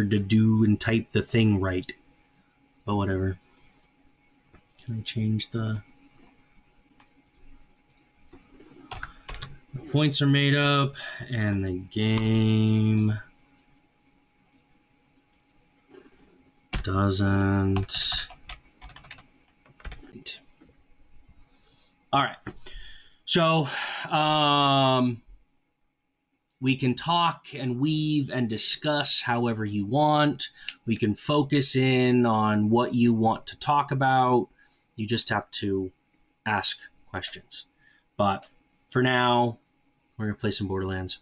remembered to do and type the thing right. But whatever. Can I change the points are made up and the game doesn't. All right. So, we can talk and weave and discuss however you want. We can focus in on what you want to talk about. You just have to ask questions. But for now, we're going to play some Borderlands.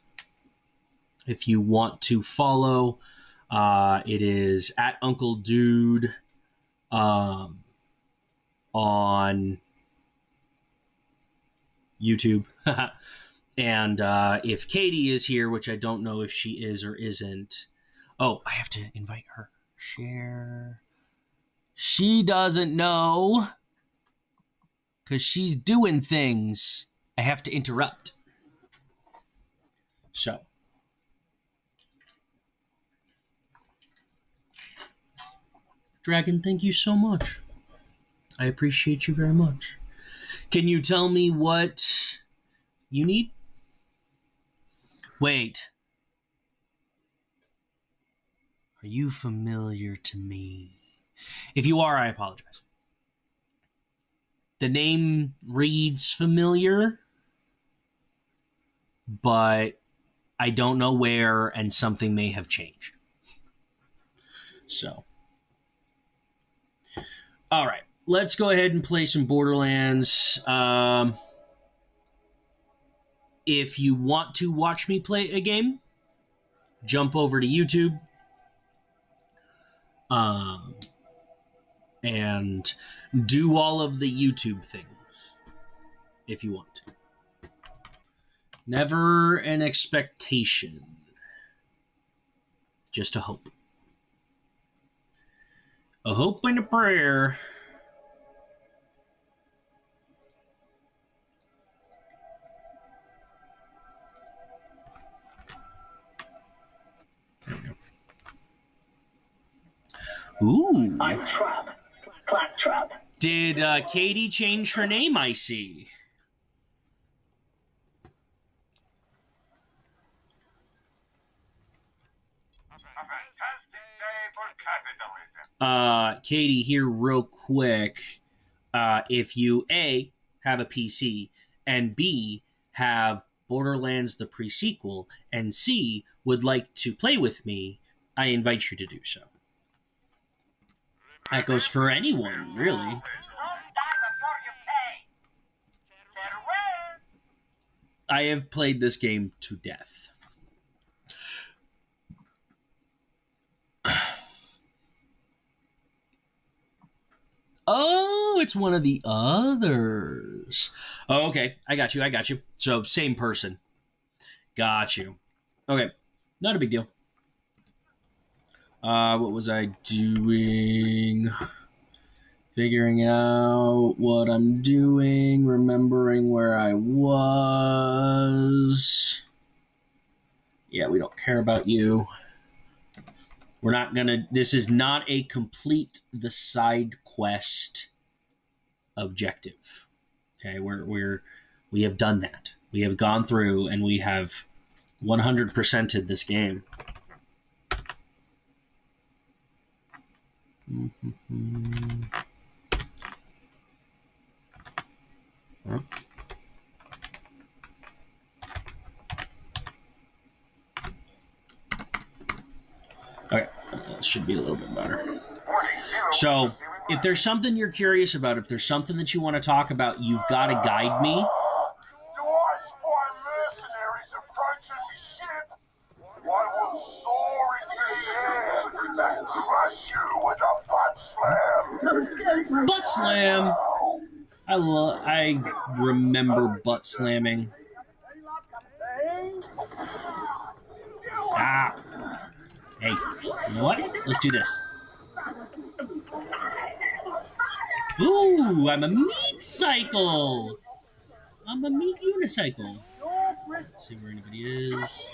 If you want to follow, it is at Uncle Dude on YouTube. And if Katie is here, which I don't know if she is or isn't. Oh, I have to invite her. Share. She doesn't know because she's doing things. I have to interrupt. So. Dragon, thank you so much. I appreciate you very much. Can you tell me what you need? Wait. Are you familiar to me? If you are, I apologize. The name reads familiar, but I don't know where, and something may have changed. So. All right. Let's go ahead and play some Borderlands. If you want to watch me play a game, jump over to YouTube and do all of the YouTube things if you want to. Never an expectation, just a hope. A hope and a prayer. Ooh. I'm Trub. Claptrap. Did Katie change her name, I see? Katie, here real quick. If you A, have a PC, and B, have Borderlands the pre-sequel, and C, would like to play with me, I invite you to do so. That goes for anyone, really. I have played this game to death. Oh, it's one of the others. Oh, okay. I got you. So, same person. Got you. Okay. Not a big deal. What was I doing? Figuring out what I'm doing, remembering where I was. Yeah, we don't care about you. We're not gonna. This is not a complete the side quest objective. Okay, we have done that. We have gone through and we have 100%ed this game. Mm-hmm. Huh? Okay, that should be a little bit better. So, if there's something you're curious about, if there's something that you want to talk about, you've got to guide me. Do I spy mercenaries approaching the ship? I will soar into the air and crush you with a butt slam. Butt slam. I remember butt slamming. Stop. Hey, you know what? Let's do this. Ooh, I'm a meat cycle. I'm a meat unicycle. Let's see where anybody is.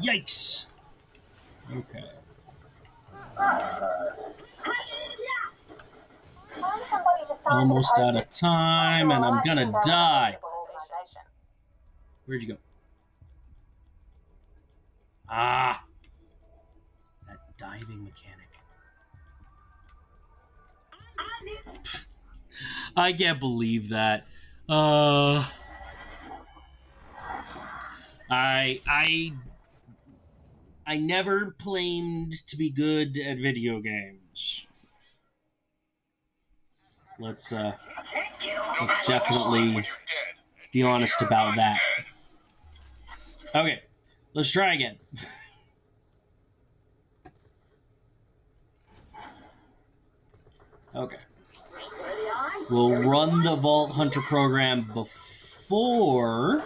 Yikes. Okay. Almost out of time, and I'm gonna die. Where'd you go? Ah! That diving mechanic. I can't believe that. I never claimed to be good at video games. Let's definitely be honest about that. Okay, let's try again. Okay. We'll run the Vault Hunter program before.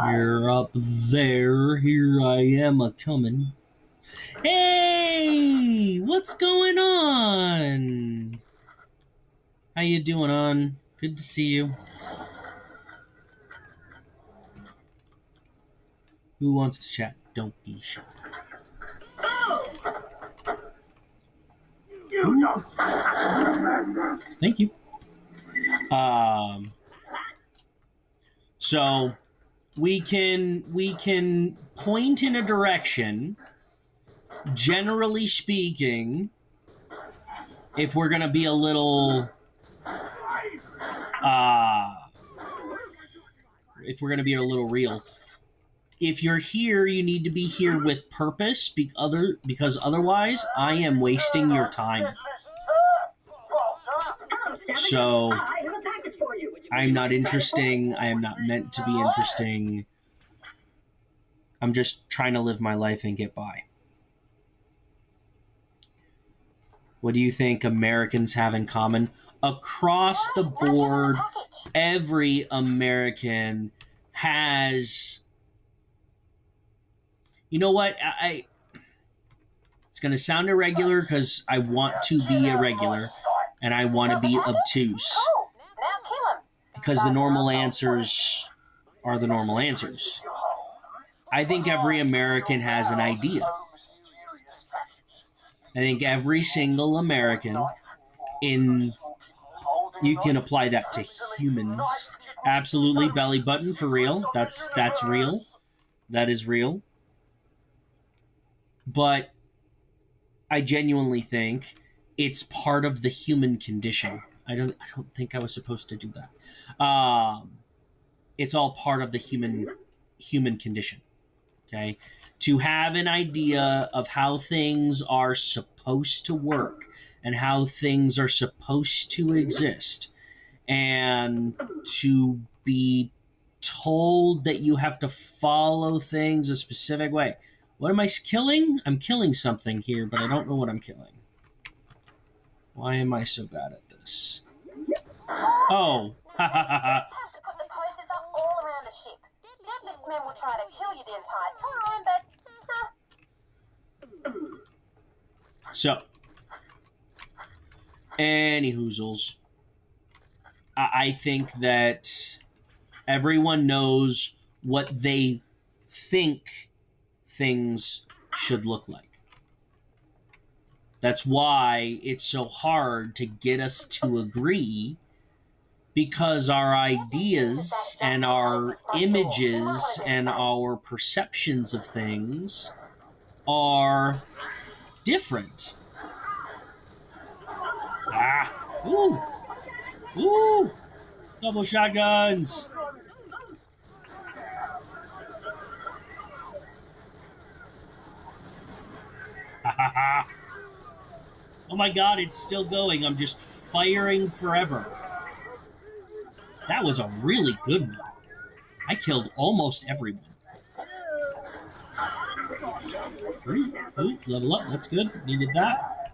You're up there. Here I am a-coming. Hey! What's going on? How you doing, on? Good to see you. Who wants to chat? Don't be shy. Thank you. So we can point in a direction. Generally speaking, if we're gonna be a little real, if you're here, you need to be here with purpose, because otherwise I am wasting your time. So I'm not interesting. I am not meant to be interesting. I'm just trying to live my life and get by. What do you think Americans have in common? Across the board, every American has... You know what? It's going to sound irregular because I want to be irregular and I want to be obtuse. Because the normal answers are the normal answers. I think every American has an idea. I think every single American you can apply that to humans. Absolutely, belly button for real. That's real. That is real. But I genuinely think it's part of the human condition. I don't think I was supposed to do that. It's all part of the human condition. Okay? To have an idea of how things are supposed to work and how things are supposed to exist, and to be told that you have to follow things a specific way. What am I killing? I'm killing something here, but I don't know what I'm killing. Why am I so bad at this? Oh, ha ha ha ha. Deadlift's men will try to kill you the entire time, but... So, anyhoozles. I think that everyone knows what they think things should look like. That's why it's so hard to get us to agree, because our ideas and our images and our perceptions of things are different. Ah! Ooh! Ooh! Double shotguns! Ha ha ha! Oh my god, it's still going. I'm just firing forever. That was a really good one. I killed almost everyone. Ooh, level up. That's good. Needed that.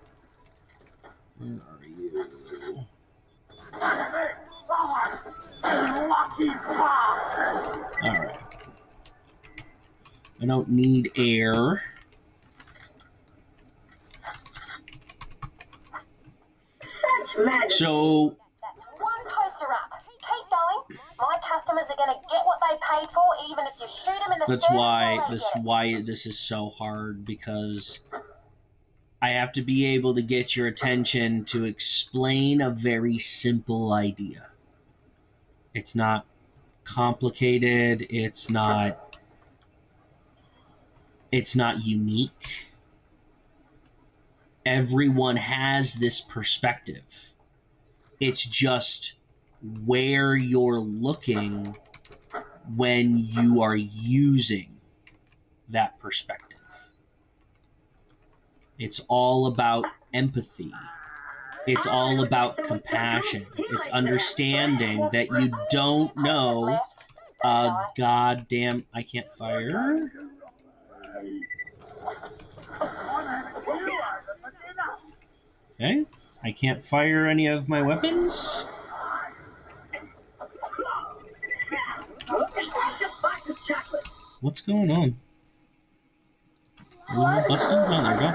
Where are you? Alright. I don't need air. So That's one poster up. Keep going. My customers are going to get what they paid for, even if you shoot them in the that's service why while they this get it. why this is so hard, because I have to be able to get your attention to explain a very simple idea. It's not complicated, it's not unique. Everyone has this perspective. It's just where you're looking when you are using that perspective. It's all about empathy. It's all about compassion. It's understanding that you don't know a goddamn... I can't fire. Okay. I can't fire any of my weapons. What's going on? Are we busted? Oh, there we go.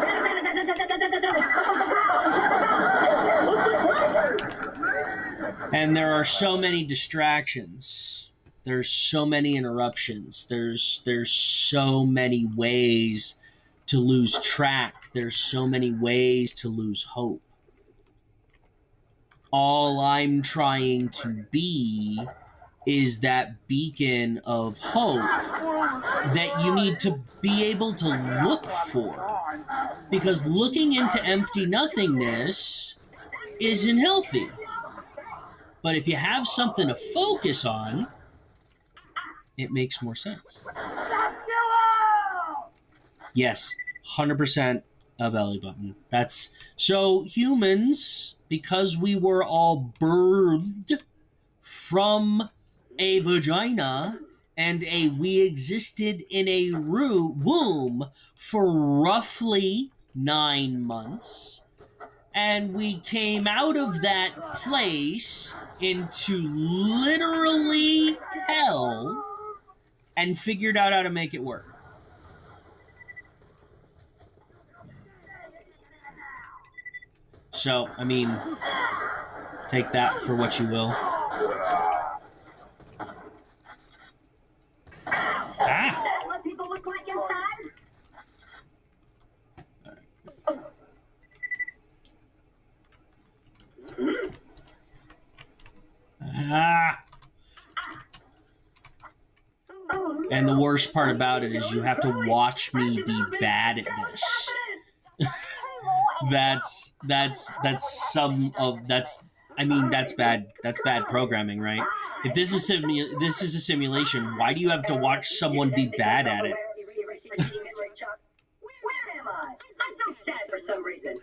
And there are so many distractions. There's so many interruptions. There's so many ways to lose track. There's so many ways to lose hope. All I'm trying to be is that beacon of hope that you need to be able to look for. Because looking into empty nothingness isn't healthy. But if you have something to focus on, it makes more sense. Yes, 100% a belly button. That's so humans, because we were all birthed from a vagina and we existed in a womb for roughly 9 months, and we came out of that place into literally hell and figured out how to make it work. So, I mean, take that for what you will. Ah! What people look like inside? Ah! And the worst part about it is you have to watch me be bad at this. that's bad. That's bad programming, right? If this is a simulation, why do you have to watch someone be bad at it? Where am I? I'm so sad for some reason.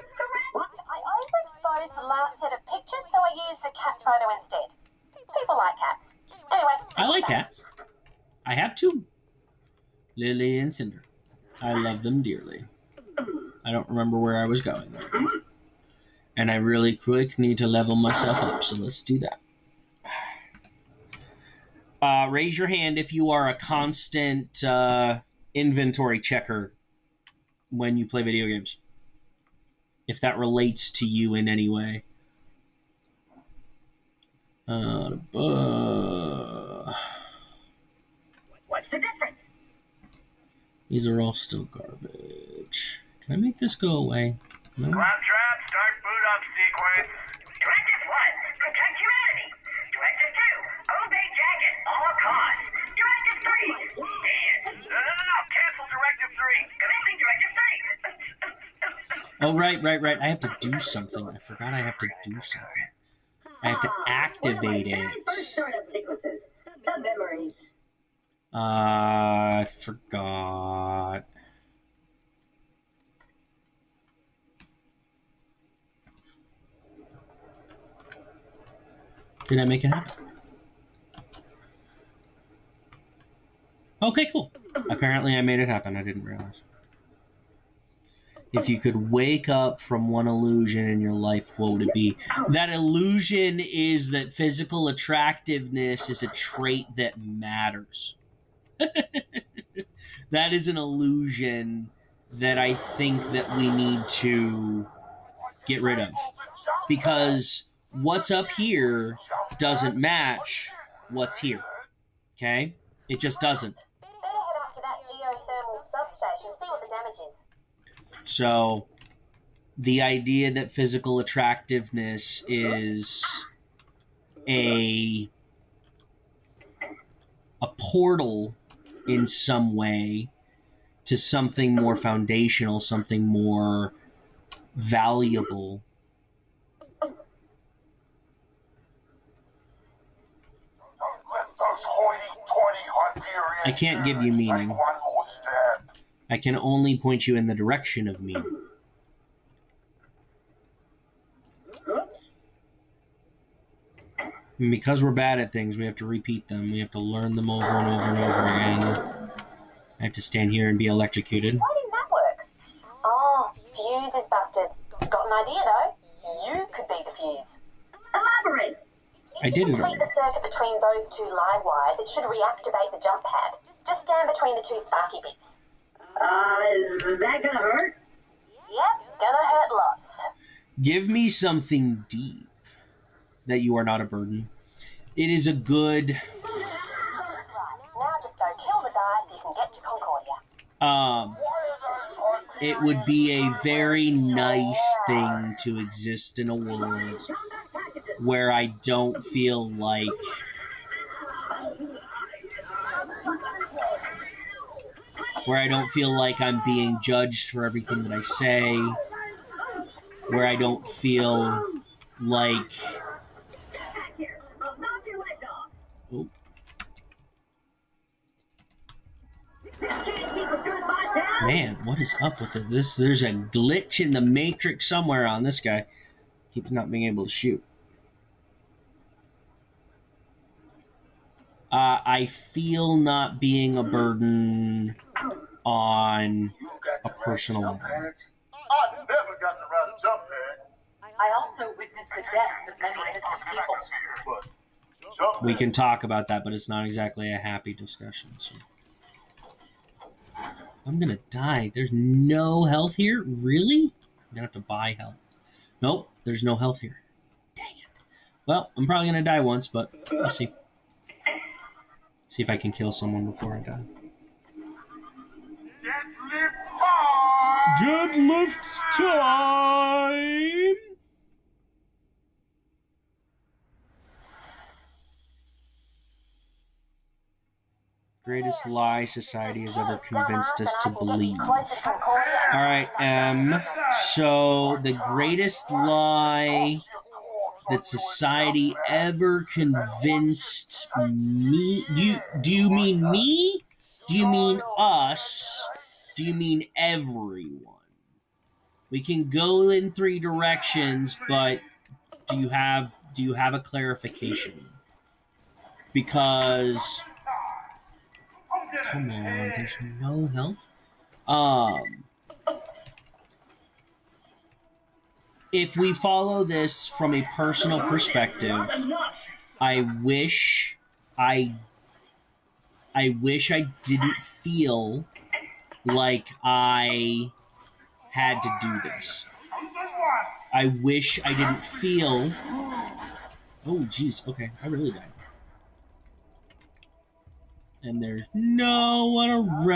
I overexposed the last set of pictures, so I used a cat photo instead. People like cats. Anyway. I like cats. I have two. Lily and Cinder. I love them dearly. I don't remember where I was going there. And I really quick need to level myself up, so let's do that. Raise your hand if you are a constant inventory checker when you play video games. If that relates to you in any way. What's the difference? These are all still garbage. Can I make this go away? No? Claptrap, start boot up sequence. Directive 1, protect humanity. Directive 2, obey Jacket, all costs. Directive 3, stand. No. Cancel Directive 3. Commencing Directive 3. Oh, right. I have to do something. I forgot I have to do something. I have to activate One of my very first it. startup sequences. The memories. I forgot. Did I make it happen? Okay, cool. Apparently I made it happen. I didn't realize. If you could wake up from one illusion in your life, what would it be? That illusion is that physical attractiveness is a trait that matters. That is an illusion that I think that we need to get rid of. Because what's up here doesn't match what's here. Okay? It just doesn't. Better head up to that geothermal substation, see what the damage is. So, the idea that physical attractiveness is a portal in some way to something more foundational, something more valuable. Don't let those hoity-toity Hyperion I can't give you dudes meaning. take one more step. I can only point you in the direction of me. And because we're bad at things, we have to repeat them. We have to learn them over and over and over again. I have to stand here and be electrocuted. Why didn't that work? Oh, fuse is busted. Got an idea though. You could be the fuse. Elaborate. I did it Complete already. the circuit between those two live wires. It should reactivate the jump pad. Just stand between the two sparky bits. Is that gonna hurt? Yep, gonna hurt lots. Give me something deep that you are not a burden. It is a good... Right, now just go kill the guy so you can get to Concordia. Why are those Hyperion It would be a dudes very so nice hard? thing to exist in a world where I don't feel like I'm being judged for everything that I say, where I don't feel like Back here. I'll knock your legs off. oh, Can't keep a good bite down. man, what is up with it? There's a glitch in the matrix somewhere on this guy. Keeps not being able to shoot. I feel not being a burden on You got a to personal jump level. pads? I never got to ride a jump pad. I also witnessed the deaths of many innocent people. But jump We pads- can talk about that, but it's not exactly a happy discussion. So. I'm gonna die. There's no health here? Really? I'm gonna have to buy health. Nope, there's no health here. Dang it. Well, I'm probably gonna die once, but we'll see. See if I can kill someone before I die. Deadlift time! Deadlift time! Greatest lie society has ever convinced us to believe. Alright, so the greatest lie that society ever convinced me. Do you mean me? Do you mean us? Do you mean everyone? We can go in three directions, but do you have a clarification? Because come on, there's no health. If we follow this from a personal perspective, I wish I didn't feel like I had to do this. I wish I didn't feel. Oh, jeez. Okay, I really died. And there's no one around.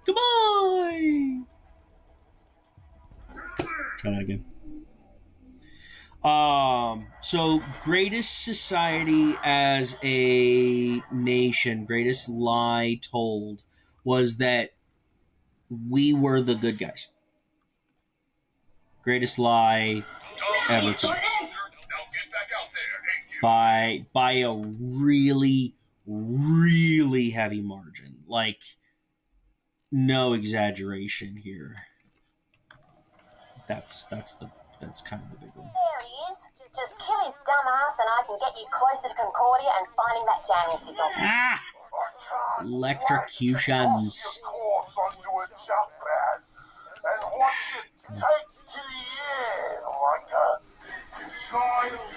Goodbye. Try that again. So greatest society as a nation, greatest lie told was that we were the good guys. Greatest lie ever told. By a really, really heavy margin. Like, no exaggeration here. That's kind of the big one. There he is. Just kill his dumb ass and I can get you closer to Concordia and finding that jamming signal. Ah! Electrocutions. Toss your corpse onto a jump pad and watch it take to the air like a child's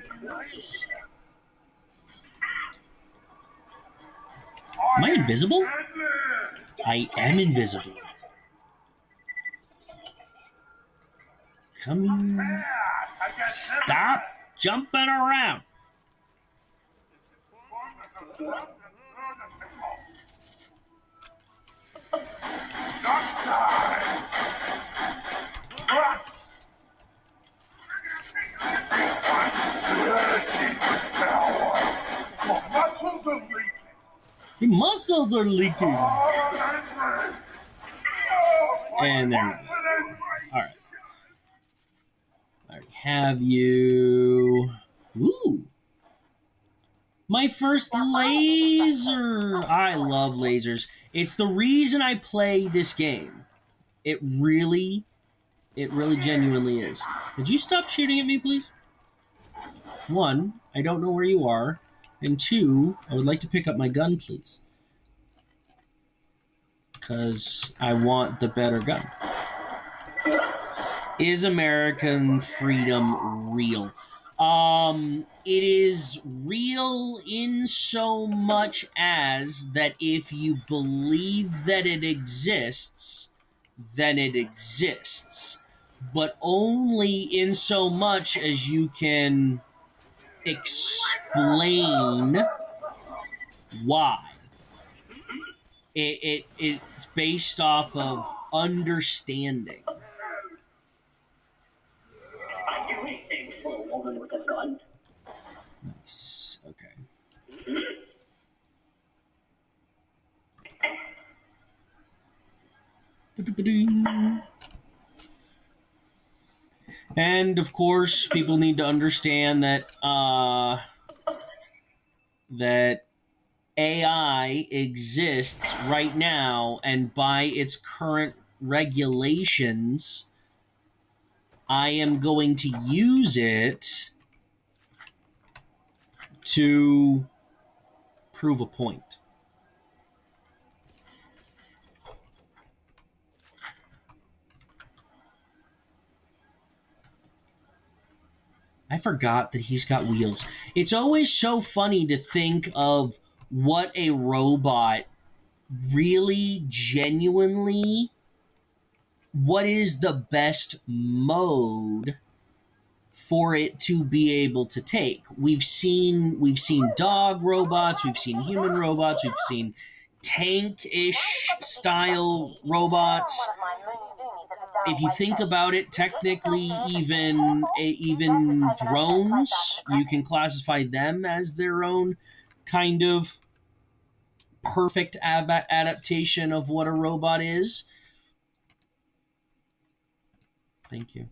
imagination. Am I invisible? I am invisible. Come here. Stop jumping around. Your muscles are leaking. And there we go. All right. I already have you. Ooh. My first laser. I love lasers. It's the reason I play this game. It really genuinely is. Would you stop shooting at me, please? One, I don't know where you are. And two, I would like to pick up my gun, please. Because I want the better gun. Is American freedom real? It is real in so much as that if you believe that it exists, then it exists. But only in so much as you can explain why. It's based off of understanding. I'd do anything for a woman with a gun. Nice. Okay. And of course, people need to understand that that AI exists right now, and by its current regulations, I am going to use it to prove a point. I forgot that he's got wheels. It's always so funny to think of what a robot really genuinely, what is the best mode for it to be able to take. We've seen dog robots, we've seen human robots, we've seen tank-ish style robots. If you think about it, technically, even drones, you can classify them as their own kind of perfect adaptation of what a robot is. Thank you.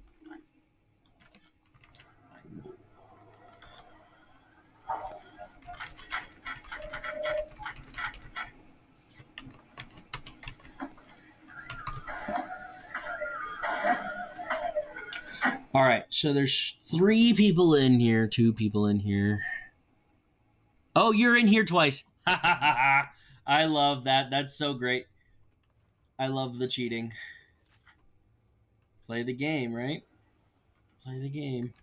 All right, so there's 3 people in here, 2 people in here. Oh, you're in here twice. I love that. That's so great. I love the cheating. Play the game, right? Play the game.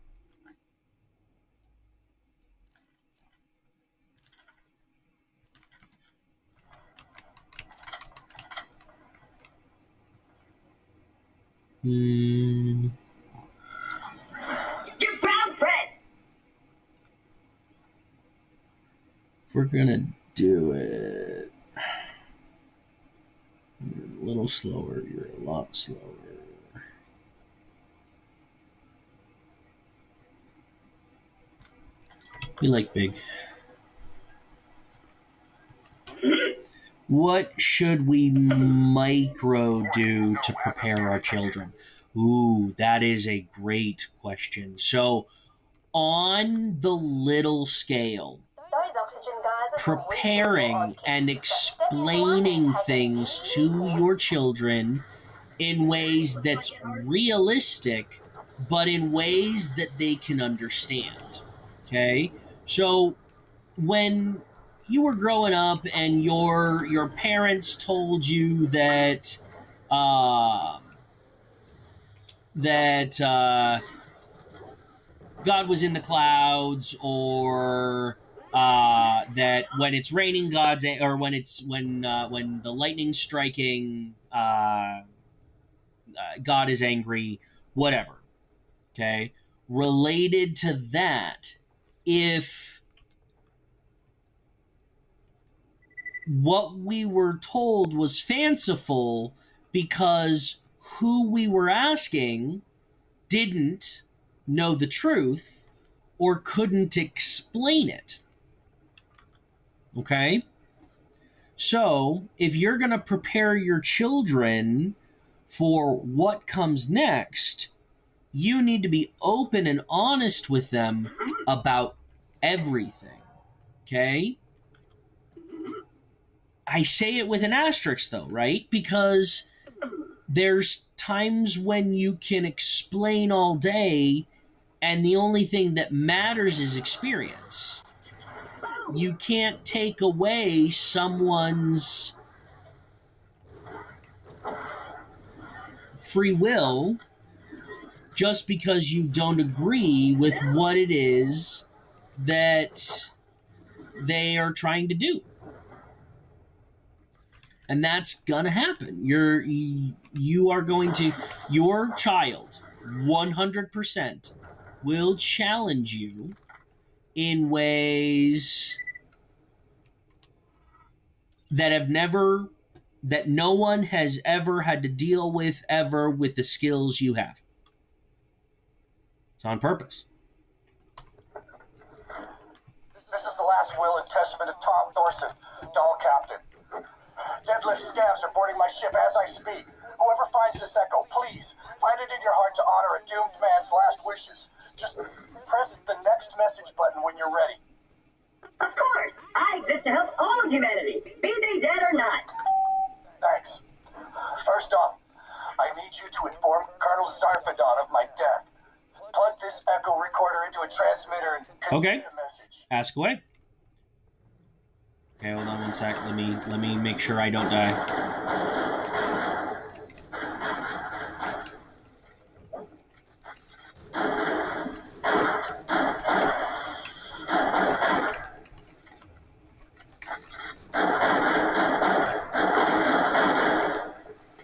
You're brown bread. We're gonna do it. You're a little slower. You're a lot slower. We like big. What should we micro do to prepare our children? Ooh, that is a great question. So, on the little scale, preparing and explaining things to your children in ways that's realistic, but in ways that they can understand. Okay? So, when you were growing up and your parents told you that God was in the clouds, or that when it's raining, or when the lightning's striking, God is angry, whatever. Okay, related to that if what we were told was fanciful because who we were asking didn't know the truth or couldn't explain it. Okay? So, if you're going to prepare your children for what comes next, you need to be open and honest with them about everything. Okay? I say it with an asterisk, though, right? Because there's times when you can explain all day, and the only thing that matters is experience. You can't take away someone's free will just because you don't agree with what it is that they are trying to do. And that's gonna happen. You are going to, your child 100% will challenge you in ways that no one has ever had to deal with ever with the skills you have. It's on purpose. This is the last will and testament of Tom Thorson, Doll Captain. Deadlift scabs are boarding my ship as I speak. Whoever finds this echo, please, find it in your heart to honor a doomed man's last wishes. Just press the next message button when you're ready. Of course, I exist to help all of humanity, be they dead or not. Thanks. First off, I need you to inform Colonel Zarpedon of my death. Plug this echo recorder into a transmitter and convey the message. Ask away. Okay, hold on one sec. Let me make sure I don't die.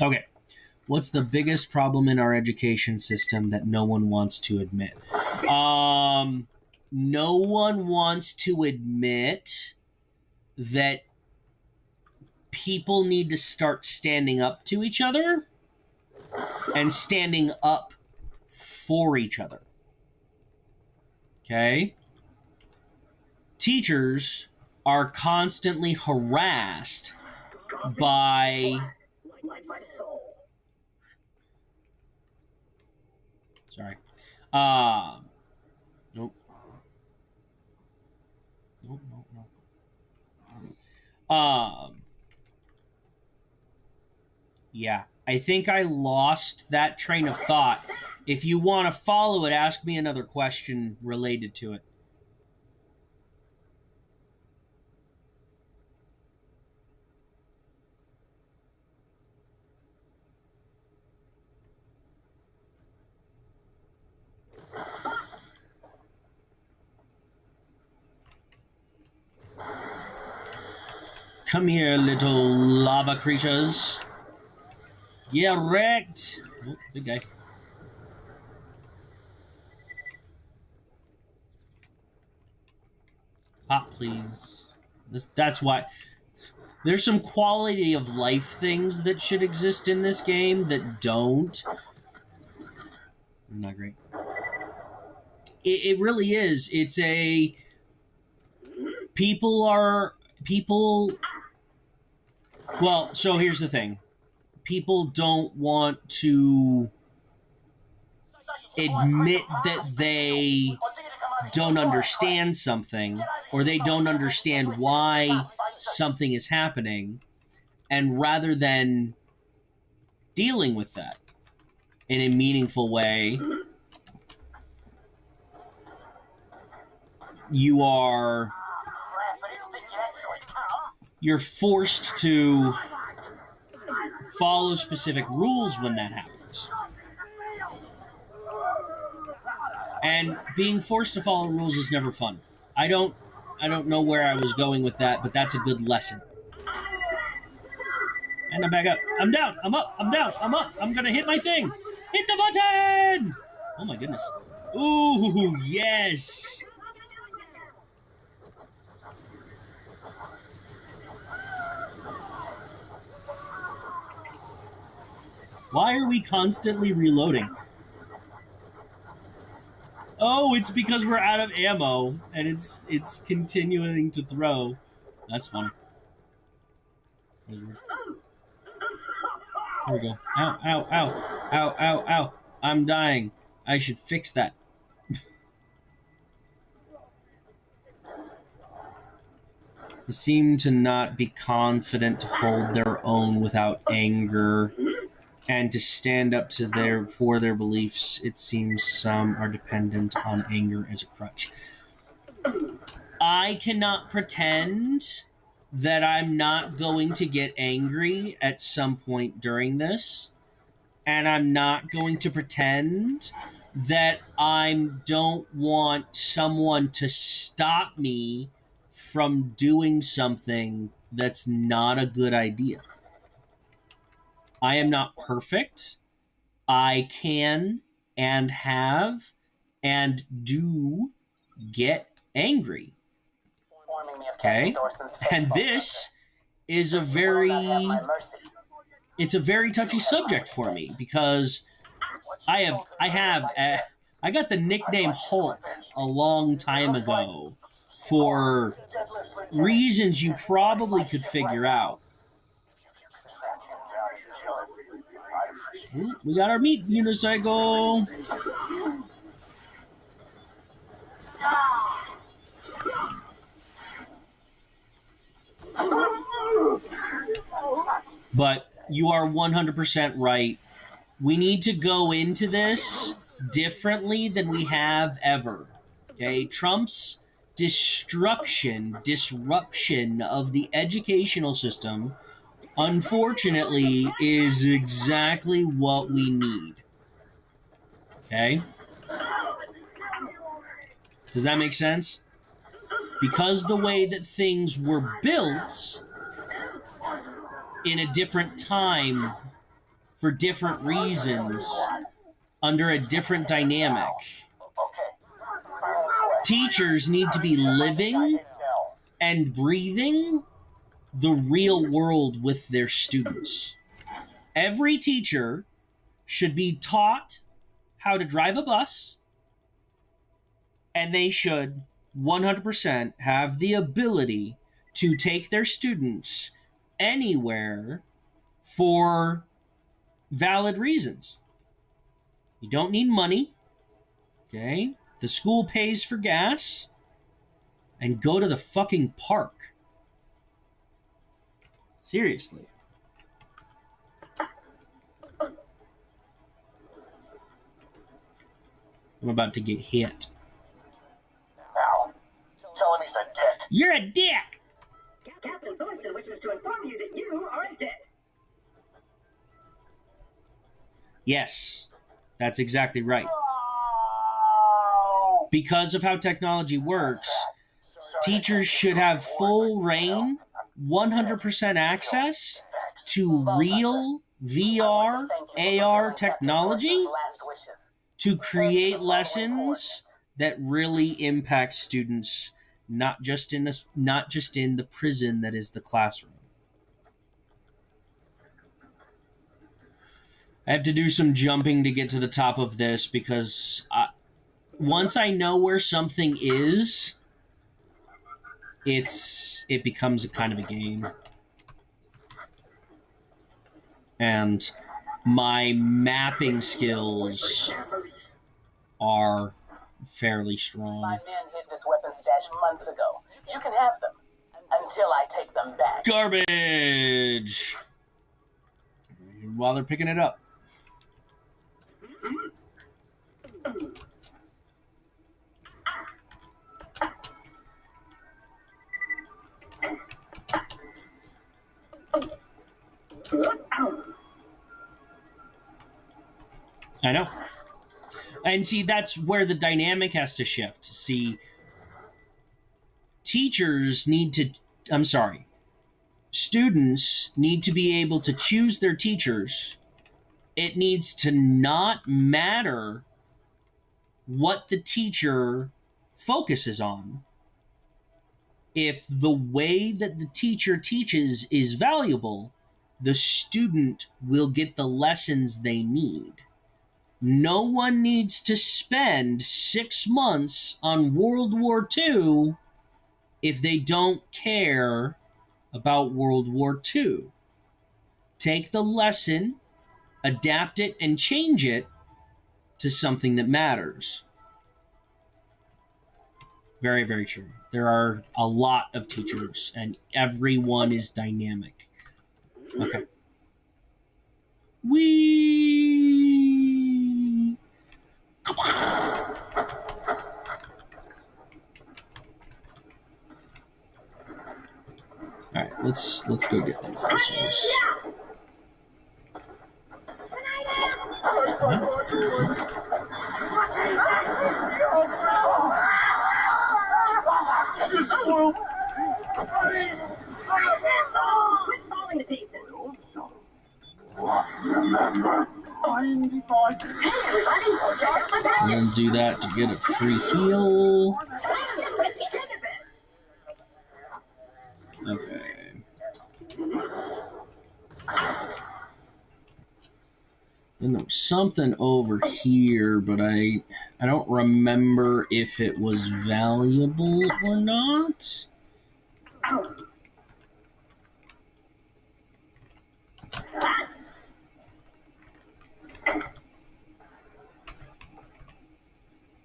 Okay. What's the biggest problem in our education system that no one wants to admit? No one wants to admit that people need to start standing up to each other and standing up for each other. Okay? Teachers are constantly harassed by... My soul. Sorry. Nope. Nope. Yeah. I think I lost that train of thought. If you want to follow it, ask me another question related to it. Come here, little lava creatures. Get wrecked. Oh, big guy. Pop, please. That's why. There's some quality of life things that should exist in this game that don't. Not great. It really is. It's a... People... Well, so here's the thing. People don't want to admit that they don't understand something, or they don't understand why something is happening, and rather than dealing with that in a meaningful way, you're forced to follow specific rules when that happens. And being forced to follow rules is never fun. I don't know where I was going with that, but that's a good lesson. And I'm back up. I'm down. I'm up. I'm down. I'm up. I'm gonna hit my thing. Hit the button! Oh my goodness. Ooh, yes. Why are we constantly reloading? Oh, it's because we're out of ammo and it's continuing to throw. That's funny. Here we go. Ow, ow, ow. Ow, ow, ow. I'm dying. I should fix that. They seem to not be confident to hold their own without anger and to stand up to for their beliefs. It seems some are dependent on anger as a crutch. I cannot pretend that I'm not going to get angry at some point during this, and I'm not going to pretend that I don't want someone to stop me from doing something that's not a good idea. I am not perfect. I can and have and do get angry. Okay? And this is a very touchy subject for me because I got the nickname Hulk a long time ago for reasons you probably could figure out. Ooh, we got our meat unicycle. But you are 100% right. We need to go into this differently than we have ever. Okay, Trump's disruption of the educational system, unfortunately, is exactly what we need. Okay? Does that make sense? Because the way that things were built in a different time for different reasons under a different dynamic, teachers need to be living and breathing the real world with their students. Every teacher should be taught how to drive a bus, and they should 100% have the ability to take their students anywhere for valid reasons. You don't need money, okay? The school pays for gas, and go to the fucking park. Seriously. I'm about to get hit. Now, tell him he's a dick. You're a dick! Captain Thorson wishes to inform you that you are a dick. Yes, that's exactly right. Because of how technology works, teachers should have full reign, 100% access to real VR, AR technology to create lessons that really impact students, not just in the prison that is the classroom. I have to do some jumping to get to the top of this because once I know where something is, it becomes a kind of a game. And my mapping skills are fairly strong. My men hid this weapon stash months ago. You can have them until I take them back. Garbage! While they're picking it up. I know. And see, that's where the dynamic has to shift. See, students need to be able to choose their teachers. It needs to not matter what the teacher focuses on. If the way that the teacher teaches is valuable, the student will get the lessons they need. No one needs to spend 6 months on World War II if they don't care about World War II. Take the lesson, adapt it, and change it to something that matters. Very, very true. There are a lot of teachers, and everyone is dynamic. Okay. All right, let's go get these assholes. We'll do that to get a free heal. Okay. Then there was something over here, but I don't remember if it was valuable or not.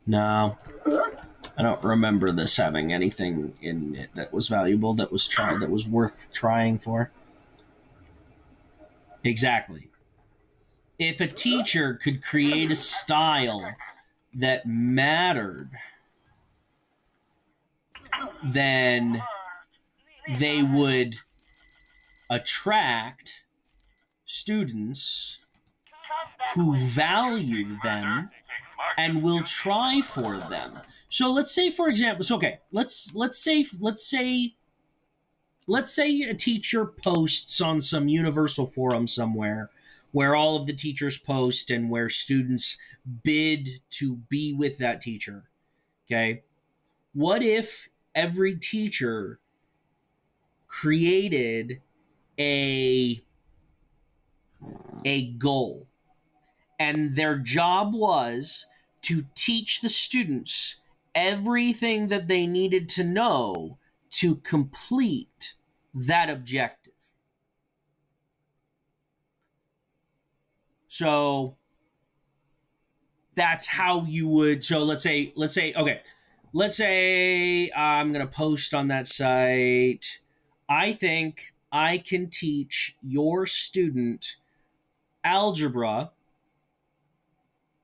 No, I don't remember this having anything in it that was valuable, that was worth trying for. Exactly. If a teacher could create a style that mattered, then they would attract students who value them and will try for them. So let's say, for example, let's say a teacher posts on some universal forum somewhere where all of the teachers post and where students bid to be with that teacher. Okay? What if every teacher created a goal, and their job was to teach the students everything that they needed to know to complete that objective? So that's how you would. So let's say I'm going to post on that site. I think I can teach your student algebra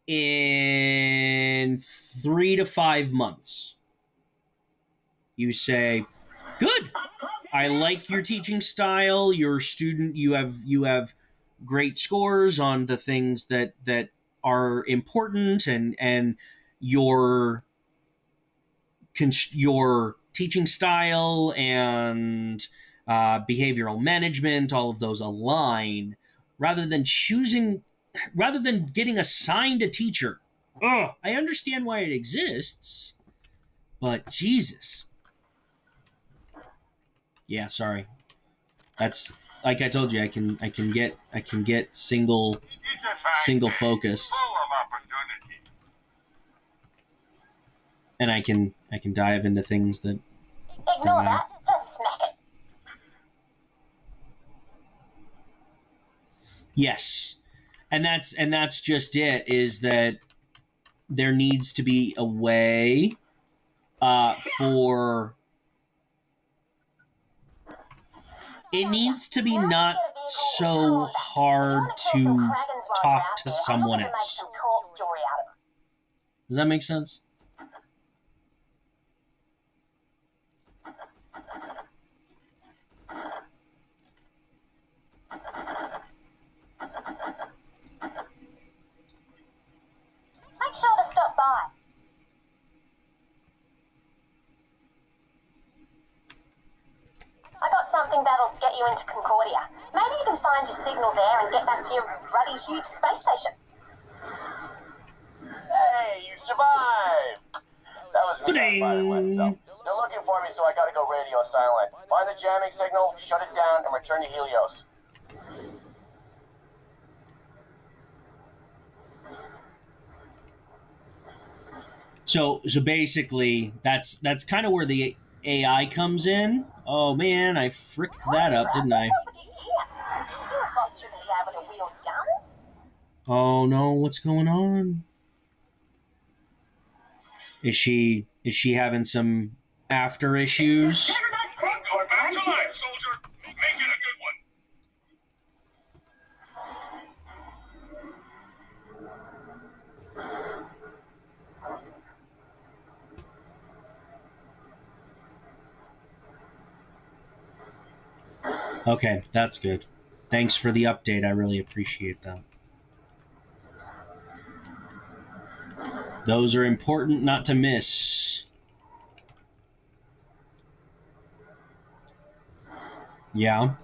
in 3 to 5 months. You say, good. I like your teaching style. Your student, you have great scores on the things that are important, and your teaching style and behavioral management, all of those align, rather than getting assigned a teacher. I understand why it exists, but Jesus. Yeah, sorry. That's, like I told you, I can get single focus, and I can dive into things that Ignore that. Just smack it. Yes. And that's just it, is that there needs to be a way for it needs to be not so hard to talk to someone else. Does that make sense? Make sure to stop by. I got something that'll get you into Concordia. Maybe you can find your signal there and get back to your ruddy huge space station. Hey, you survived! That was me on fire once, so. They're looking for me, so I gotta go radio silent. Find the jamming signal, shut it down, and return to Helios. So basically, that's kind of where the AI comes in. Oh man, I fricked that up, didn't I? Triceratops shouldn't be able to wield guns. Oh no, what's going on? Is she having some after issues? Okay, that's good. Thanks for the update. I really appreciate that. Those are important not to miss. Yeah.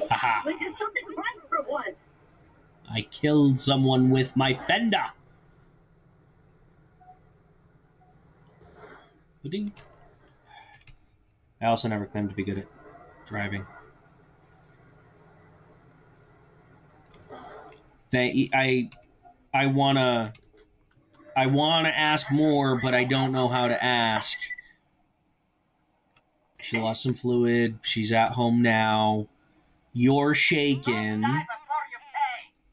Haha. We did something right for once. I killed someone with my fender. Ba-ding. I also never claimed to be good at driving. I wanna ask more, but I don't know how to ask. She lost some fluid. She's at home now. You're shaken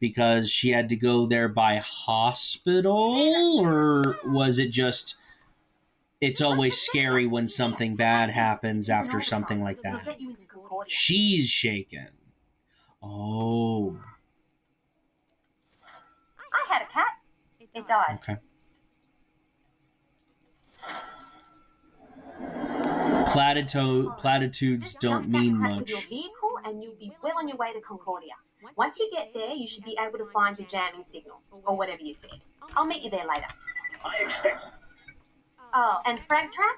because she had to go there by hospital, or was it just it's always scary when something bad happens after something like that? She's shaken. Oh. I had a cat. It died. Okay. Platitudes don't mean much. Your vehicle and you'll be well on your way to Concordia. Once you get there, you should be able to find your jamming signal, or whatever you said. I'll meet you there later. I expect. Oh, and Frag Trap?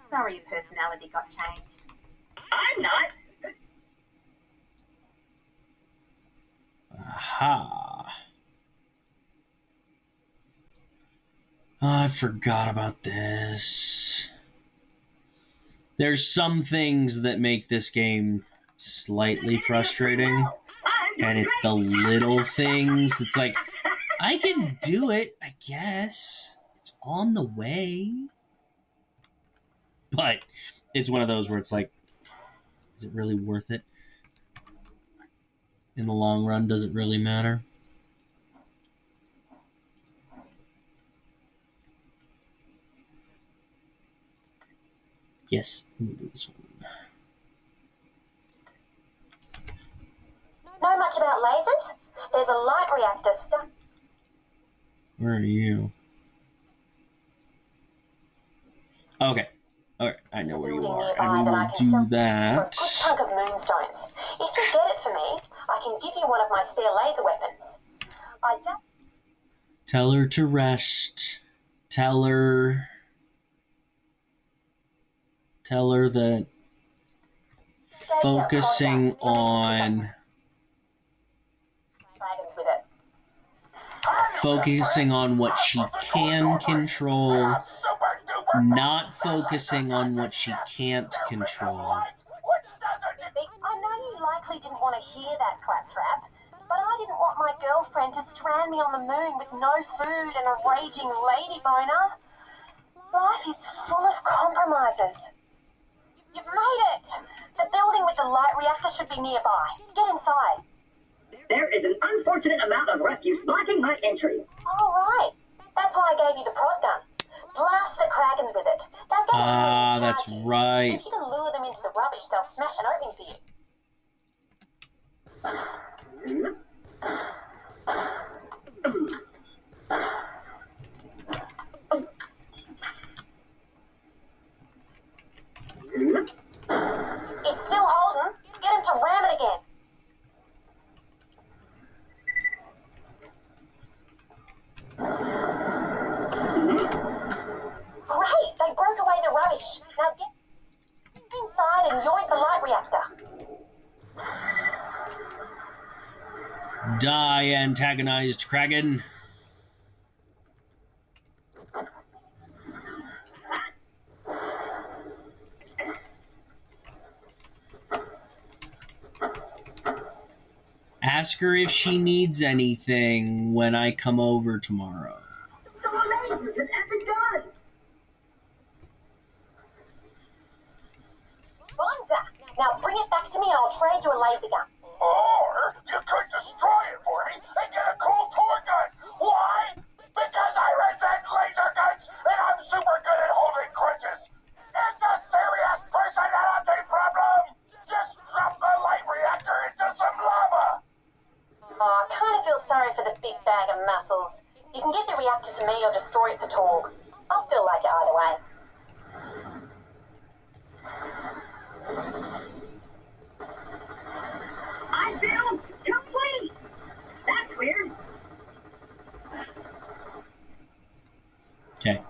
Sorry your personality got changed. I'm not. Aha. I forgot about this. There's some things that make this game slightly frustrating, and it's the little things. It's like, I can do it, I guess. It's on the way. But it's one of those where it's like, is it really worth it? In the long run, does it really matter? Yes, we'll do this one. Know much about lasers? There's a light reactor stuck. Where are you? Okay. Alright, I know where you are. I will do For a that. good chunk of moonstones. If you get it for me, I can give you one of my spare laser weapons. I just... Tell her to rest. Tell her that focusing on what she can control, not focusing on what she can't control. I know you likely didn't want to hear that, Claptrap, but I didn't want my girlfriend to strand me on the moon with no food and a raging lady boner. Life is full of compromises. You've made it! The building with the light reactor should be nearby. Get inside. There is an unfortunate amount of refuse blocking my entry. All right. That's why I gave you the prod gun. Blast the Kragans with it. They'll get Ah, that's right. If you can lure them into the rubbish, they'll smash an opening for you. It's still holding. Get him to ram reactor. Die, antagonized Kragan. Ask her if she needs anything when I come over tomorrow. So amazing, an epic gun! Bonza, now bring it back to me and I'll trade you a laser gun. Or you could destroy it for me and get a cool tour gun. Why? Because I resent laser guns and I'm super good at holding grudges. It's a serious personality problem. Just drop the light reactor into some lava. Oh, I kind of feel sorry for the big bag of muscles. You can get the reactor to me or destroy it for Torg. I'll still like it either way. I feel complete! That's weird. Okay.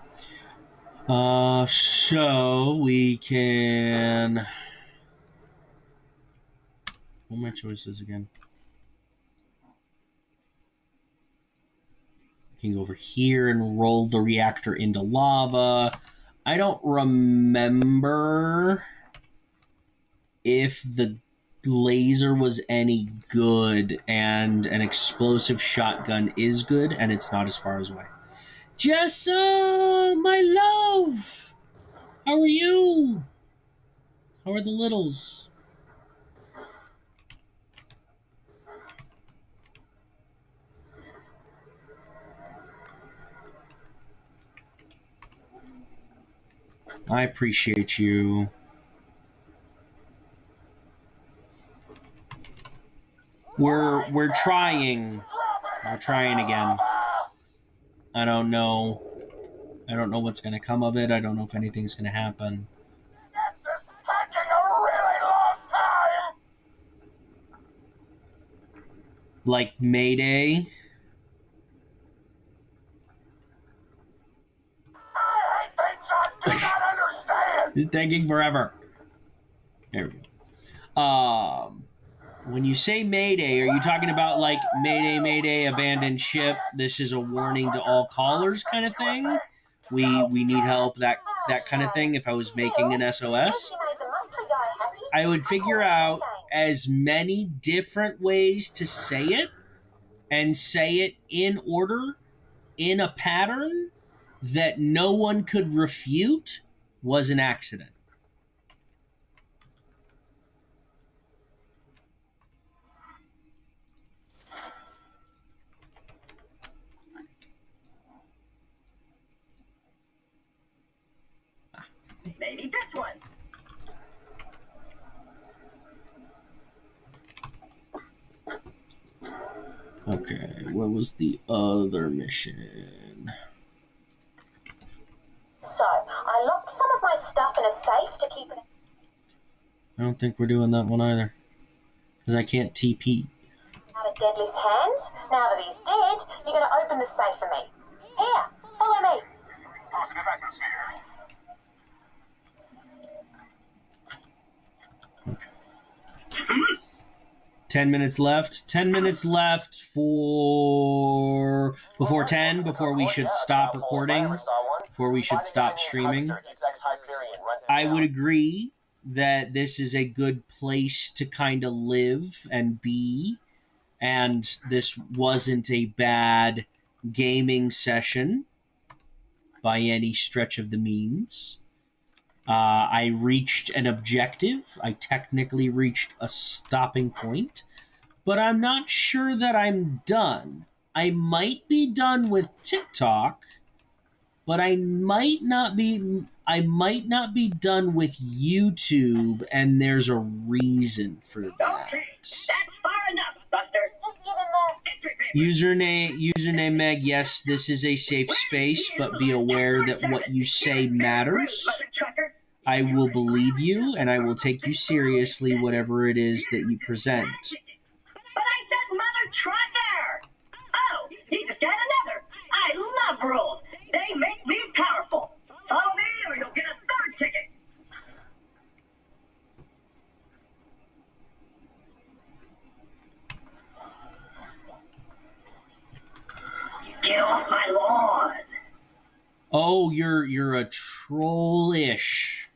So we can. What are my choices again? We can go over here and roll the reactor into lava. I don't remember if the laser was any good, and an explosive shotgun is good, and it's not as far as away. Jessa, my love! How are you? How are the littles? I appreciate you. We're trying. We're trying again. I don't know. I don't know what's gonna come of it. I don't know if anything's gonna happen. This is taking a really long time. Like Mayday. I hate things I do not understand. It's taking forever. There we go. When you say Mayday, are you talking about like Mayday, Mayday, abandoned ship? This is a warning to all callers, kind of thing. We need help, that kind of thing. If I was making an SOS, She made the muscly guy happy. I would figure out as many different ways to say it, and say it in order, in a pattern that no one could refute was an accident. Maybe this one. Okay, what was the other mission? So, I locked some of my stuff in a safe to keep it I don't think we're doing that one either. Because I can't TP. out of Deadlift's hands. Now that he's dead, you're going to open the safe for me. Here, follow me. Positive atmosphere. 10 minutes left. 10 minutes left for... Before 10, before we should stop recording. Before we should stop streaming. I would agree that this is a good place to kind of live and be. And this wasn't a bad gaming session by any stretch of the means. I reached an objective. I technically reached a stopping point, but I'm not sure that I'm done. I might be done with TikTok, but I might not be done with YouTube, and there's a reason for that. Okay, that's far enough, Buster. Just give him the... Username Meg, yes, this is a safe space, but be aware that what you say matters. Mother trucker. I will believe you, and I will take you seriously, whatever it is that you present. But I said mother trucker! Oh, you just got another. I love rules. They make me powerful. Follow me or you'll get a third ticket. Oh, you're a trollish.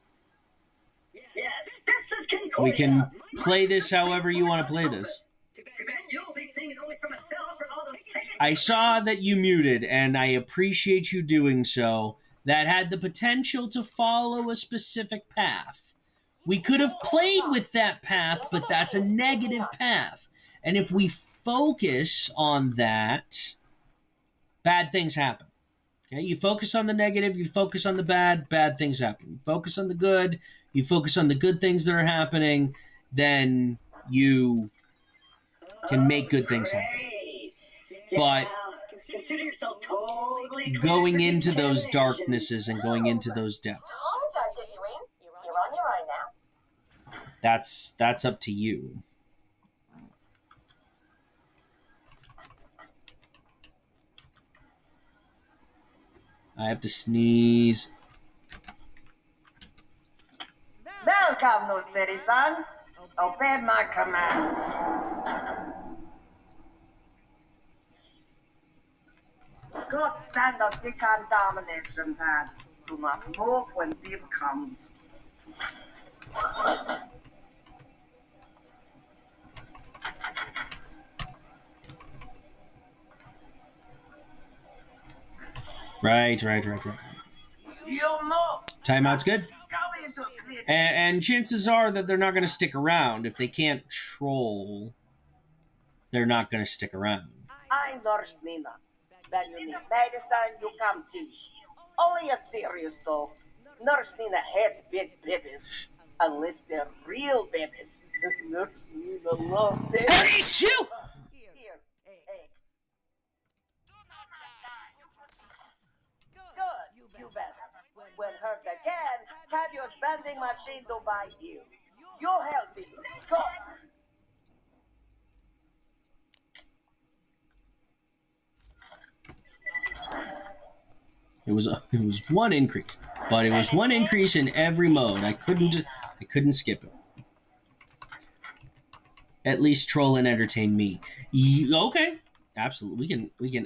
Yes, this is Concordia. We can play this however you want to play this. Too bad you'll be seeing it only from a cell for all those tickets. I saw that you muted, and I appreciate you doing so. That had the potential to follow a specific path. We could have played with that path, but that's a negative path. And if we focus on that, bad things happen. Okay, you focus on the negative, you focus on the bad, bad things happen. You focus on the good, you focus on the good things that are happening, then you can make good things happen. Great. But Now, consider yourself totally going clear for into those examination. darknesses and going into those depths, Oh, I'd get you in. You're on your own now. that's up to you. I have to sneeze. Welcome, new citizen. Obey my commands. Good standard decontamination pad. Do not move when beam comes. Right. You know. Timeout's good. Go into this. And chances are that they're not going to stick around. If they can't troll, they're not going to stick around. I'm Nurse Nina. When you need medicine, you come see. Only a serious though. Nurse Nina hates big babies. Unless they're real babies. Nurse Nina loves babies. Please, you! Here, hey. Good, you better. When hurt again, have your vending machine to buy you. You're healthy. Go. It was one increase, but it was one increase in every mode. I couldn't skip it. At least troll and entertain me. Okay, absolutely. We can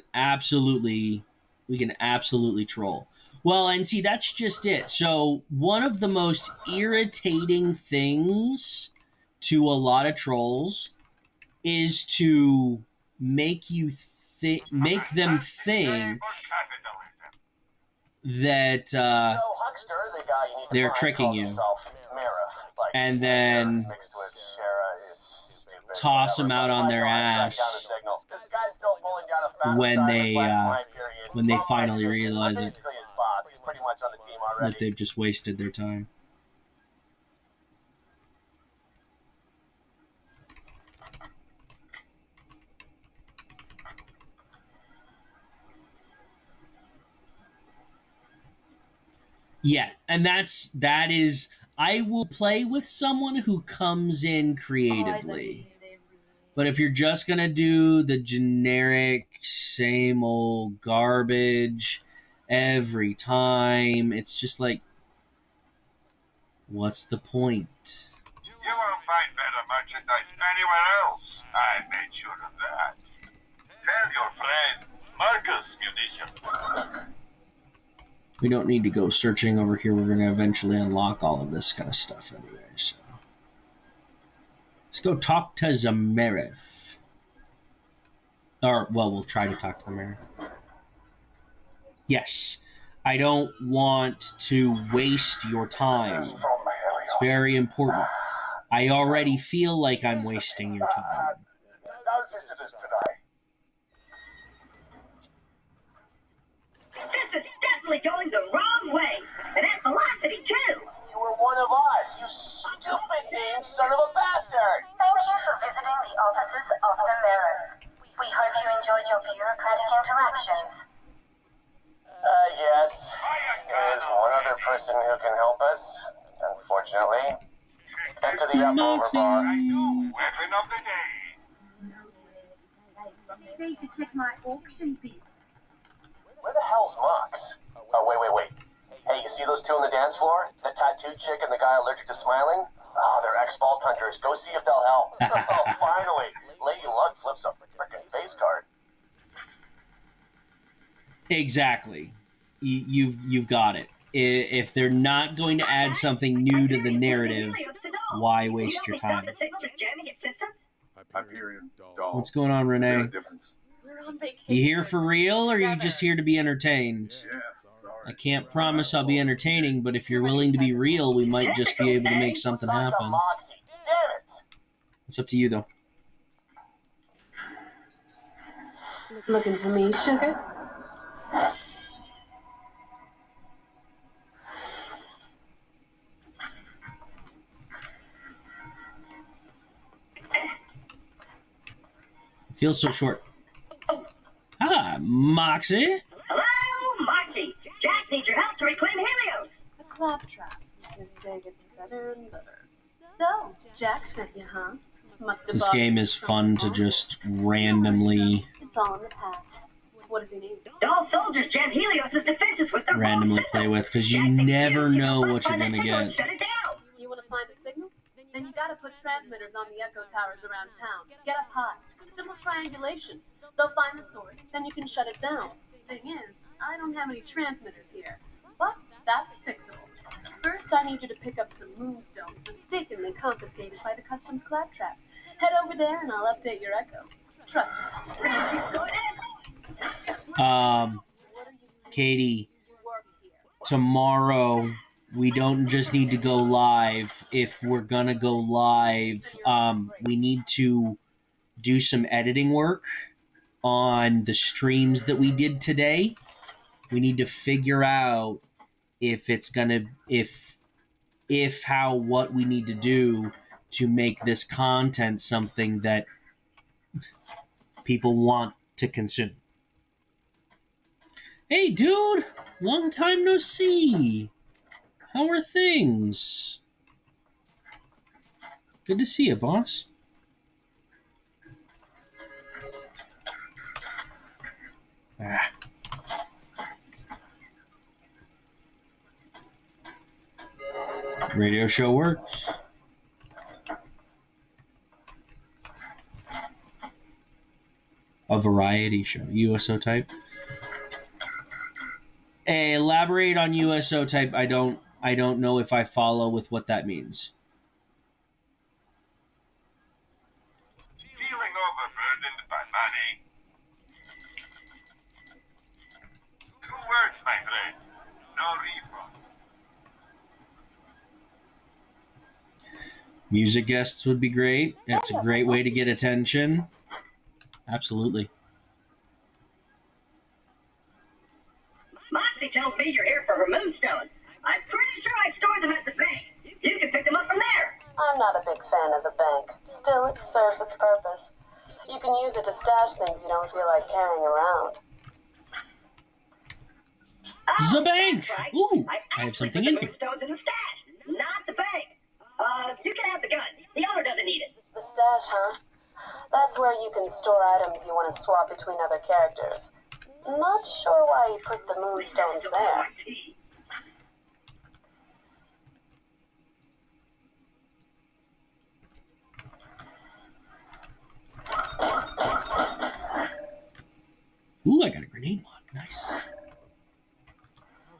absolutely troll. Well, and see, that's just it. So one of the most irritating things to a lot of trolls is to make them think that So, Huckster, the guy you need to they're find, tricking calls you. himself Marif, like, And then Marif mixed with Shara is stupid. toss Whatever. them out on I their know, I tracked ass down the signal. This guy's still pulling down a fat when side of they, the Black Line period. when they Top finally line division. realize it. Basically his boss. He's pretty much on the team already. that they've just wasted their time. Yeah, and that is I will play with someone who comes in creatively. But if you're just going to do the generic same old garbage every time, it's just like, what's the point? You won't find better merchandise anywhere else. I made sure of that. Tell your friend, Marcus Munitions. We don't need to go searching over here. We're going to eventually unlock all of this kind of stuff anyway. So let's go talk to Zamarif. Or, well, we'll try to talk to Zamarif. Yes, I don't want to waste your time. From It's very important. I already feel like I'm wasting your time. No visitors today. This is definitely going the wrong way. And at velocity, too. You were one of us, you stupid named son of a bastard. Thank you for visiting the offices of the Mirror. We hope you enjoyed your bureaucratic interactions. Yes. There is one other person who can help us, unfortunately. Get to the upover bar. I do. Weapon of the day. Need to check my auction bid. Where the hell's Mox? Oh, wait. Hey, you see those two on the dance floor? The tattooed chick and the guy allergic to smiling? Oh, they're ex-vault hunters. Go see if they'll help. Oh, finally. Lady Luck flips a frickin' face card. Exactly. you've got it. If they're not going to add something new to the narrative, why waste your time? Hyperion, doll. What's going on, Is there a Renee? difference? We're on vacation. You here for real, or are you just here to be entertained? Yeah, I sorry. can't promise I'll be entertaining, but if you're willing to be real, we might just be able to make something Talk to happen. Moxie. Damn it! It's up to you, though. Looking for me, sugar? It feels so short. Ah, Moxie. Hello, Moxie. Jack needs your help to reclaim Helios. A claptrap. This day gets better and better. So, Jack sent you, huh? Must have This bought game you is from fun to home. just randomly It's all in the past. What does he need? Doll soldiers jam Helios' defenses with their randomly play with, because you never know what you're gonna get. Shut it down. You want to find a signal? Then you gotta put transmitters on the echo towers around town. Get up high. Simple triangulation. They'll find the source, then you can shut it down. Thing is, I don't have any transmitters here. But that's fixable. First, I need you to pick up some moonstones mistakenly confiscated by the customs claptrap. Head over there and I'll update your echo. Trust me. Katie, tomorrow we don't just need to go live. If we're gonna go live, we need to do some editing work on the streams that we did today. We need to figure out if it's gonna what we need to do to make this content something that people want to consume. Hey, dude! Long time no see. How are things? Good to see you, boss. Ah. Radio show works. A variety show. USO type. Elaborate on USO type. I don't know if I follow with what that means. Feeling overburdened by money? 2 words, my friend. No refund. Music guests would be great. It's a great way to get attention. Absolutely. Moxie tells me you're here for her moonstones. I'm pretty sure I stored them at the bank. You can pick them up from there. I'm not a big fan of the bank. Still, it serves its purpose. You can use it to stash things you don't feel like carrying around. The bank! That's right. Ooh, I actually have something put in the here. moonstones in the stash, not the bank. You can have the gun. The owner doesn't need it. The stash, huh? That's where you can store items you want to swap between other characters. Not sure why you put the moonstones there. Ooh, I got a grenade mod. Nice.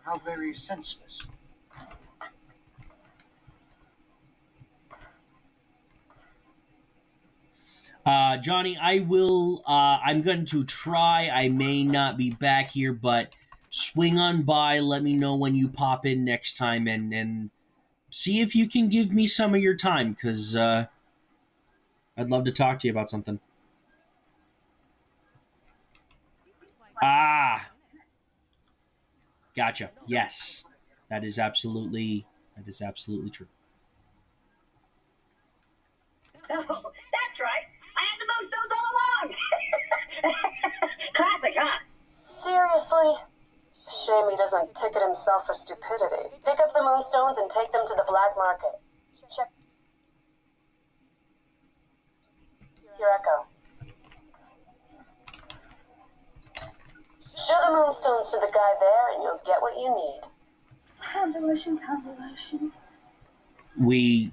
How very senseless. Johnny, I will. I'm going to try. I may not be back here, but swing on by. Let me know when you pop in next time, and see if you can give me some of your time, because I'd love to talk to you about something. Ah, gotcha. Yes, that is absolutely true. Oh, that's right. I had the moonstones all along. Classic, huh? Seriously? Shame he doesn't ticket himself for stupidity. Pick up the moonstones and take them to the black market. Check your echo. Show the moonstones to the guy there and you'll get what you need. Convolution, convolution. We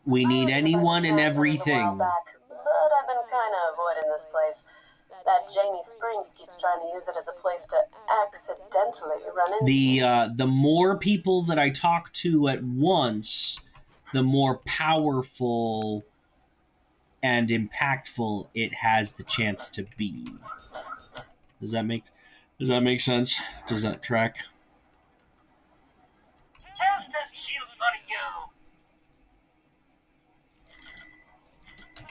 need anyone and everything. But I've been kind of avoiding this place. That Janie Springs keeps trying to use it as a place to accidentally run into. The more people that I talk to at once, the more powerful and impactful it has the chance to be. Does that make sense? Does that track? How's that shield for you?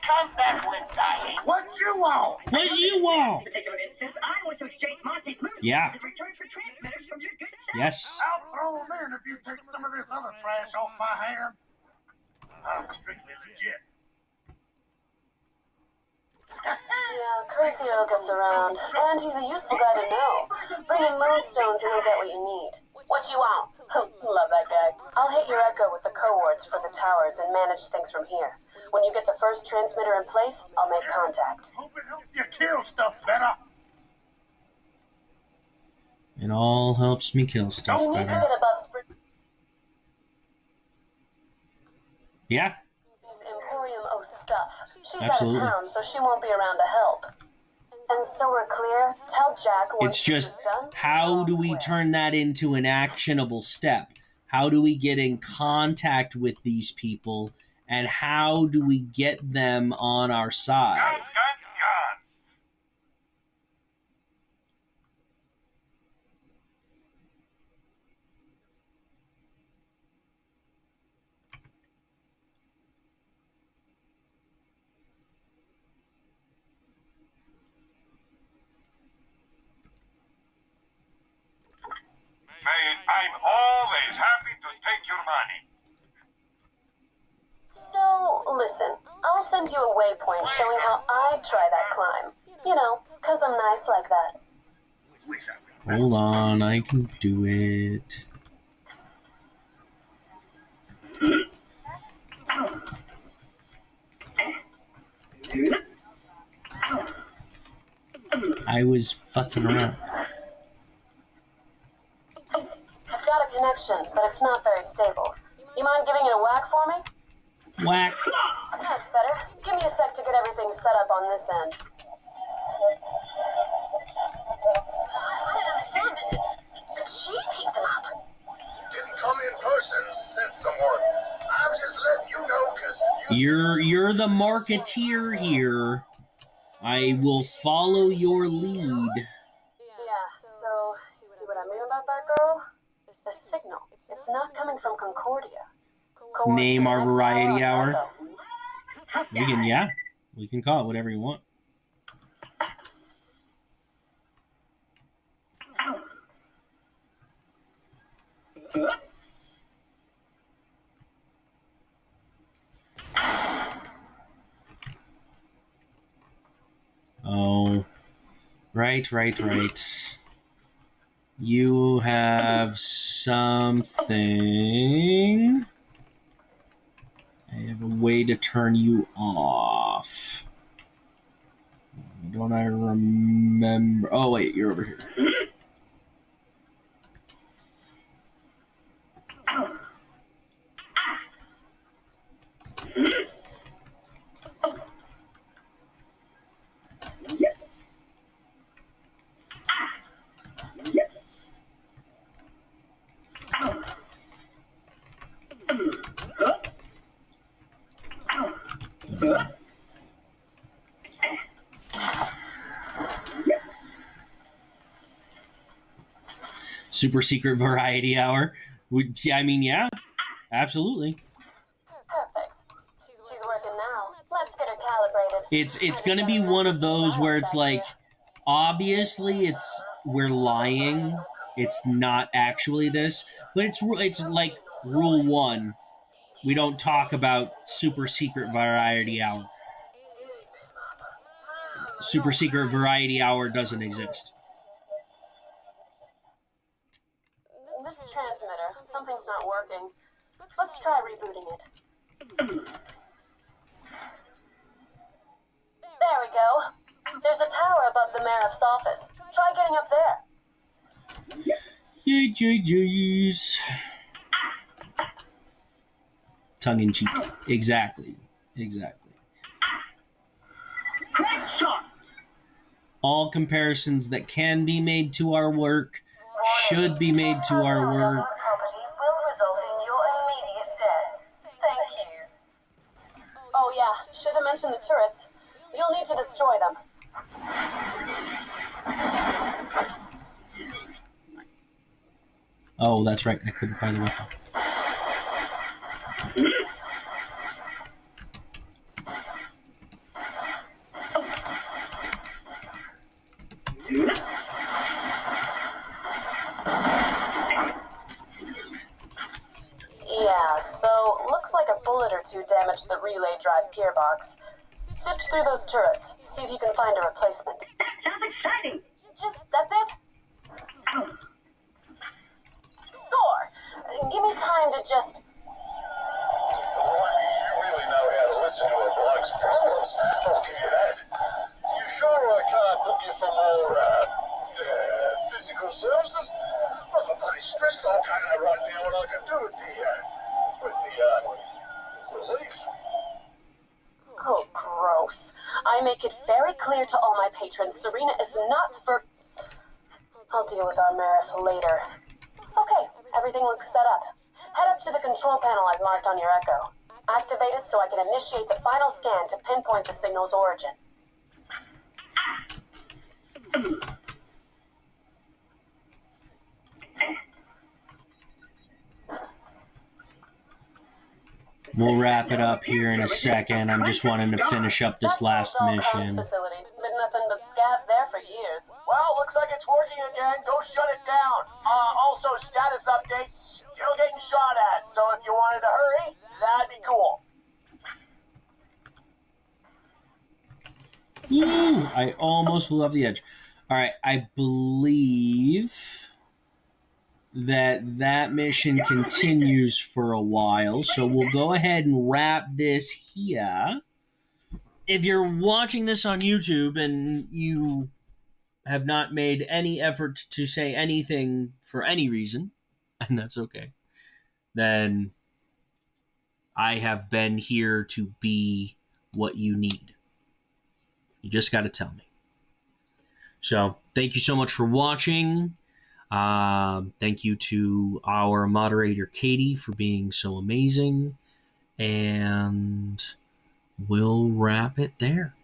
Come back when dying. What you want? What do you want? In this particular instance, I want to exchange Monty's moon Yeah. in return for transmitters from your good self. Yes. I'll throw them in if you take some of this other trash off my hands. I'm strictly legit. Yeah, Crazy Earl gets around, and he's a useful guy to know. Bring him moonstones and you'll get what you need. What you want? Love that guy. I'll hit your echo with the coords for the towers and manage things from here. When you get the first transmitter in place, I'll make contact. Hope it helps you kill stuff better. It all helps me kill stuff You need to better. get above Springs' Yeah. Emporium O stuff. She's Absolutely. out of town, so she won't be around to help. And so we're clear. Tell Jack once It's just, this is done, how do we I'll swear. turn that into an actionable step? How do we get in contact with these people? And how do we get them on our side? Gun. I'm always happy to take your money. So, listen. I'll send you a waypoint showing how I'd try that climb. You know, 'cause I'm nice like that. Hold on, I can do it. I was futzing around. I've got a connection, but it's not very stable. You mind giving it a whack for me? Whack. That's better. Give me a sec to get everything set up on this end. I don't understand it. Did she pick them up? Didn't come in person, sent someone. I'm just letting you know because You're the marketeer here. I will follow your lead. Yeah, so, you see what I mean about that girl? The signal. It's not coming from Concordia. Name our variety hour. Echo. We can call it whatever you want. Oh, right. You have something. I have a way to turn you off. Don't I remember? Oh, wait, you're over here. Super secret variety hour. Yeah, absolutely. Perfect. She's working now. Let's get her calibrated. It's gonna be one of those where it's like, obviously we're lying. It's not actually this, but it's like rule 1. We don't talk about super secret variety hour. Super secret variety hour doesn't exist. This is transmitter. Something's not working. Let's try rebooting it. There we go. There's a tower above the Mariff's office. Try getting up there. Yes. Tongue in cheek. Exactly. Great shot. All comparisons that can be made to our work should be made to our work. Government property will result in your immediate death. Thank you. Oh yeah, should have mentioned the turrets. You'll need to destroy them. Oh, that's right. I couldn't find the weapon. Yeah, so looks like a bullet or two damaged the relay drive gearbox. Sift through those turrets, see if you can find a replacement. Sounds exciting. That's it? Score! Give me time to just... Lucky you really know how to listen to a bloke's problems. I'll give you that. You sure I can't book you for more, physical services? I'm bloody stressed. I can't know right now what I can do with the relief. Oh, gross. I make it very clear to all my patrons, Serena is not for... I'll deal with our Marith later. Okay, everything looks set up. Head up to the control panel I've marked on your Echo. Activate it so I can initiate the final scan to pinpoint the signal's origin. We'll wrap it up here in a second. I'm just wanting to finish up this last mission. Facility. Been nothing but scabs there for years. Well, looks like it's working again. Go shut it down. Also, status updates. Still getting shot at. So if you wanted to hurry, that'd be cool. Ooh, I almost flew off the edge. All right, I believe that mission continues for a while, so we'll go ahead and wrap this here. If you're watching this on YouTube and you have not made any effort to say anything for any reason, and that's okay, then I have been here to be what you need. You just got to tell me. So, thank you so much for watching. Thank you to our moderator, Katie, for being so amazing. And we'll wrap it there.